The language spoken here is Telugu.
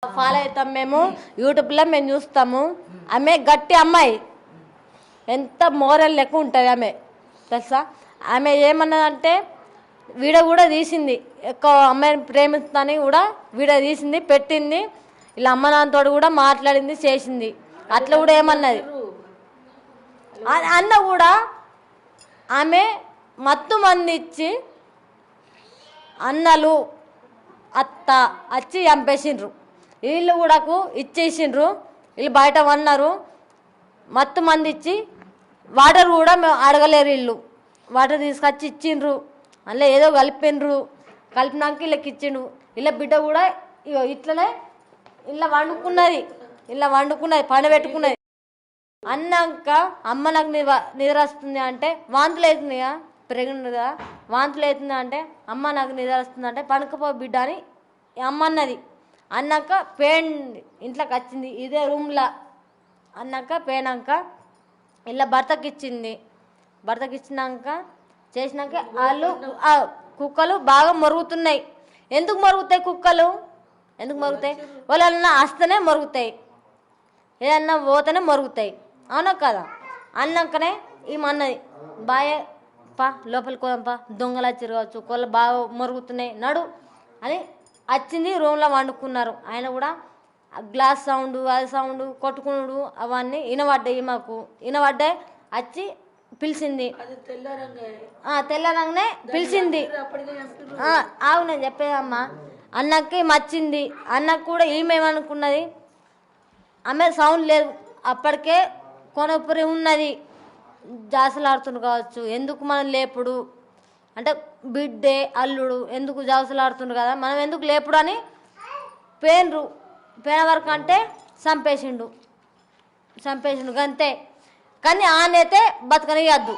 ఫాలో అవుతాం మేము, యూట్యూబ్లో మేము చూస్తాము. ఆమె గట్టి అమ్మాయి, ఎంత మోరల్ లెక్క ఉంటుంది ఆమె, తెలుసా. ఆమె ఏమన్నదంటే వీడియో కూడా తీసింది, ఎక్కువ అమ్మాయిని ప్రేమిస్తుందని కూడా వీడియో తీసింది, పెట్టింది. ఇలా అమ్మ నాన్నతో కూడా మాట్లాడింది, చేసింది. అట్లా కూడా ఏమన్నది అన్న కూడా ఆమె మత్తు మంది ఇచ్చి అన్నలు అత్త వచ్చి చంపేసిండ్రు. వీళ్ళు కూడా ఇచ్చేసిండ్రు, వీళ్ళు బయట వన్నారు. మత్తు మంది ఇచ్చి వాటర్ కూడా మేము అడగలేరు, వీళ్ళు వాటర్ తీసుకొచ్చి ఇచ్చిండ్రు. అందులో ఏదో కలిపిండ్రు, కలిపినాక వీళ్ళకి ఇచ్చిండు. వీళ్ళ బిడ్డ కూడా ఇట్లనే ఇలా వండుకున్నది పండబెట్టుకున్నది. అన్నాక అమ్మ నాకు నిద్ర వస్తుంది అంటే, వాంతులు అవుతుందిగా, ప్రెగ్నెంట్గా వాంతులు అవుతుంది అంటే, అమ్మ నాకు నిద్ర వస్తుంది అంటే పనుకపో బిడ్డ అని అమ్మ అన్నది. అన్నాక పేన్ ఇంట్లోకి వచ్చింది, ఇదే రూమ్లో. అన్నాక పోయినాక ఇలా భర్తకి ఇచ్చింది. భర్తకి ఇచ్చినాక చేసినాక వాళ్ళు కుక్కలు బాగా మరుగుతున్నాయి. ఎందుకు మరుగుతాయి కుక్కలు? ఎందుకు మరుగుతాయి? వాళ్ళన్నా వస్తేనే మరుగుతాయి, ఏదన్నా పోతేనే మరుగుతాయి, అవునా కదా. అన్నాకనే ఏమన్నది, బాయ్ పా లోపలికి పోదాంపా, దొంగలు వచ్చి కావచ్చు, కోళ్ళు బాగా మరుగుతున్నాయి నడు అని వచ్చింది. రూమ్లో వండుకున్నారు. ఆయన కూడా గ్లాస్ సౌండ్, అది సౌండ్, కొట్టుకున్నాడు, అవన్నీ వినబడ్డాయి. మాకు వినబడ్డాయి. వచ్చి పిలిచింది, తెల్లరంగానే పిలిచింది. ఆవు నేను చెప్పేదమ్మా. అన్నకి మచ్చింది. అన్నకు కూడా ఏమేమనుకున్నది, ఆమె సౌండ్ లేదు, అప్పటికే కొనపురి ఉన్నది, జాసలాడుతుంది కావచ్చు. ఎందుకు మనం లేపుడు అంటే బిడ్డే అల్లుడు ఎందుకు జాసలాడుతుండ్రు కదా, మనం ఎందుకు లేపుడు అని పోయిన వరకు అంటే చంపేసిండు గంతే. కానీ ఆనైతే బతకనియద్దు.